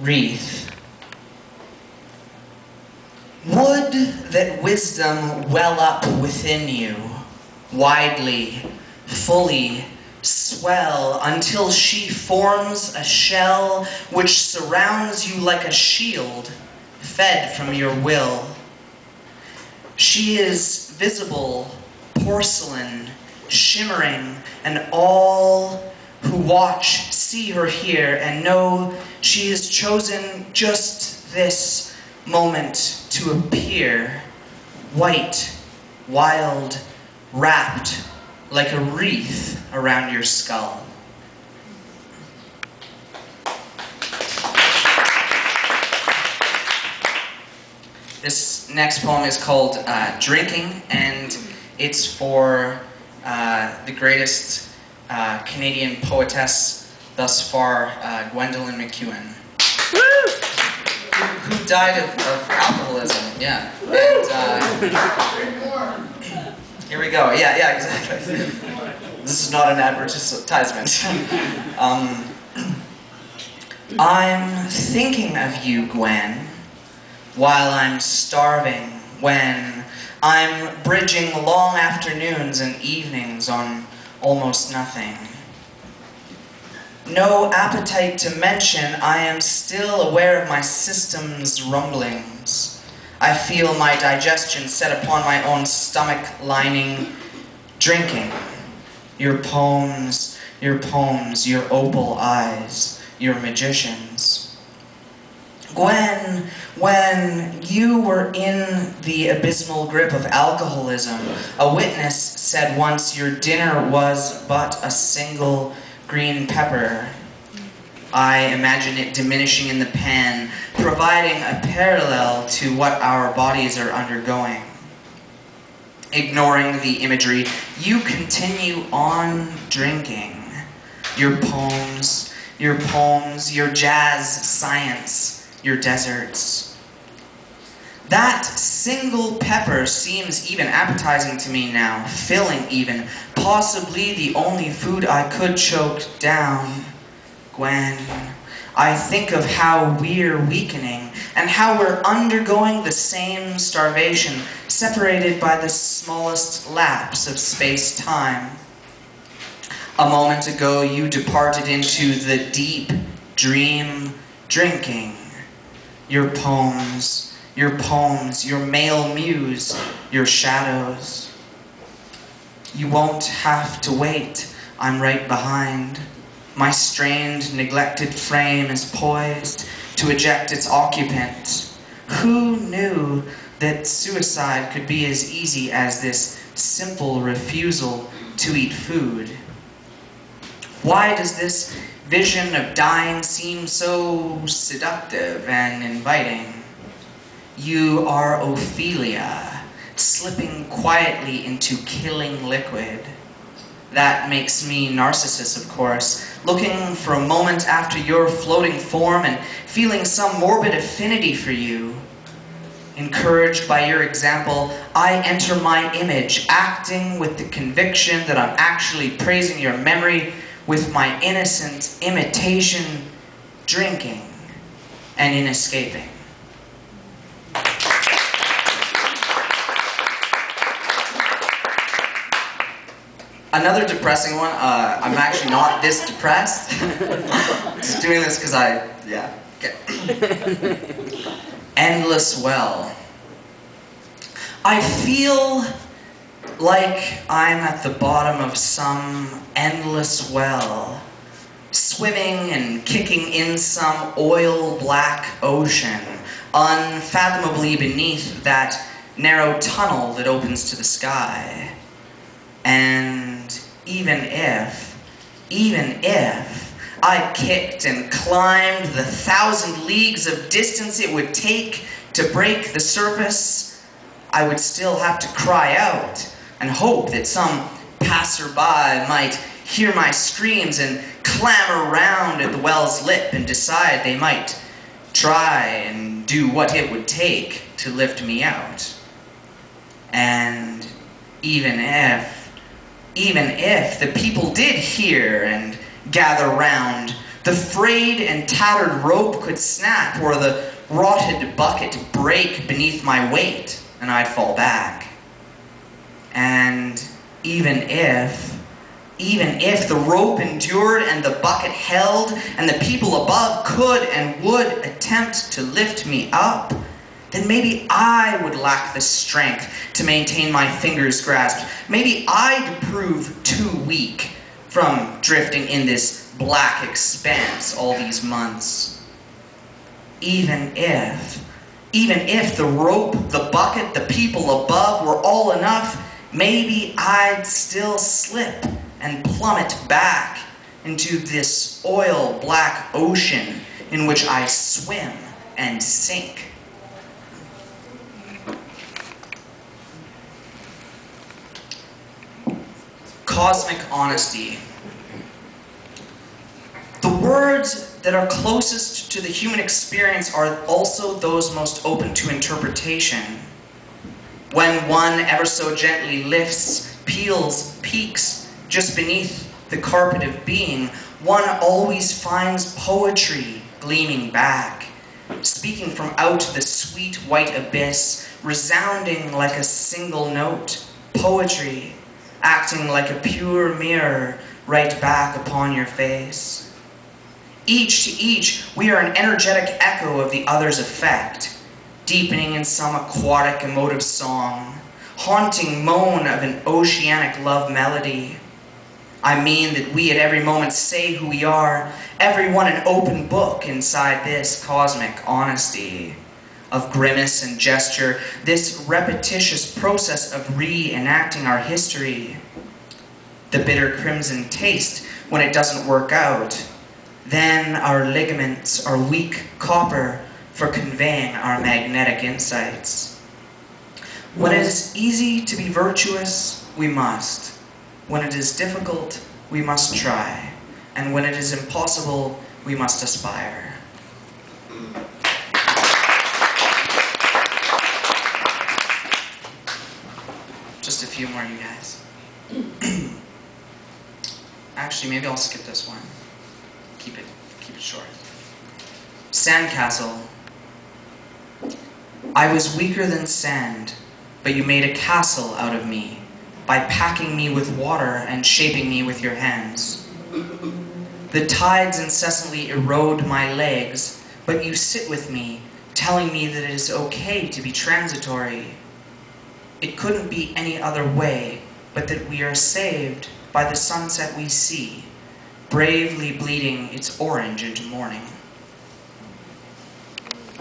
wreath. Would that wisdom well up within you, widely, fully, swell, until she forms a shell which surrounds you like a shield, fed from your will. She is visible, porcelain, shimmering, and all who watch see her here and know she has chosen just this moment to appear, white, wild, wrapped like a wreath around your skull. This next poem is called Drinking, and it's for the greatest Canadian poetess thus far, Gwendolyn McEwen. Who died of alcoholism, yeah. And, here we go, yeah, exactly. This is not an advertisement. I'm thinking of you, Gwen, while I'm starving, when I'm bridging long afternoons and evenings on almost nothing. No appetite to mention, I am still aware of my system's rumblings. I feel my digestion set upon my own stomach lining, drinking. Your poems, your opal eyes, your magicians. Gwen, when you were in the abysmal grip of alcoholism, a witness said once your dinner was but a single green pepper. I imagine it diminishing in the pan, providing a parallel to what our bodies are undergoing. Ignoring the imagery, you continue on drinking. Your poems, your jazz science, your deserts. That single pepper seems even appetizing to me now, filling even, possibly the only food I could choke down. Gwen, I think of how we're weakening, and how we're undergoing the same starvation, separated by the smallest lapse of space-time. A moment ago you departed into the deep dream drinking. Your poems, your male muse, your shadows. You won't have to wait, I'm right behind. My strained, neglected frame is poised to eject its occupant. Who knew that suicide could be as easy as this simple refusal to eat food? Why does this vision of dying seem so seductive and inviting? You are Ophelia, slipping quietly into killing liquid. That makes me Narcissus, of course, looking for a moment after your floating form and feeling some morbid affinity for you. Encouraged by your example, I enter my image, acting with the conviction that I'm actually praising your memory with my innocent imitation, drinking, and in escaping. Another depressing one. I'm actually not this depressed. Just doing this because okay. Endless well. I feel like I'm at the bottom of some endless well, swimming and kicking in some oil-black ocean, unfathomably beneath that narrow tunnel that opens to the sky. And even if I kicked and climbed the 1,000 leagues of distance it would take to break the surface, I would still have to cry out and hope that some passerby might hear my screams and clamor round at the well's lip and decide they might try and do what it would take to lift me out. And even if the people did hear and gather round, The frayed and tattered rope could snap, or the rotted bucket break beneath my weight, and I'd fall back. And even if the rope endured and the bucket held and the people above could and would attempt to lift me up, then maybe I would lack the strength to maintain my fingers grasped. Maybe I'd prove too weak from drifting in this black expanse all these months. Even if the rope, the bucket, the people above were all enough, maybe I'd still slip and plummet back into this oil-black ocean in which I swim and sink. Cosmic honesty. The words that are closest to the human experience are also those most open to interpretation. When one ever so gently lifts, peels, peeks just beneath the carpet of being, one always finds poetry gleaming back, speaking from out the sweet white abyss, resounding like a single note. Poetry, acting like a pure mirror right back upon your face. Each to each, we are an energetic echo of the other's effect, deepening in some aquatic emotive song, haunting moan of an oceanic love melody. I mean that we at every moment say who we are, everyone an open book inside this cosmic honesty of grimace and gesture, this repetitious process of reenacting our history. The bitter crimson taste when it doesn't work out. Then our ligaments are weak copper for conveying our magnetic insights. When it is easy to be virtuous, we must. When it is difficult, we must try. And when it is impossible, we must aspire. Just a few more, you guys. Actually, maybe I'll skip this one. Keep it short. Sandcastle. I was weaker than sand, but you made a castle out of me by packing me with water and shaping me with your hands. The tides incessantly erode my legs, but you sit with me, telling me that it is okay to be transitory. It couldn't be any other way, but that we are saved by the sunset we see, bravely bleeding its orange into morning.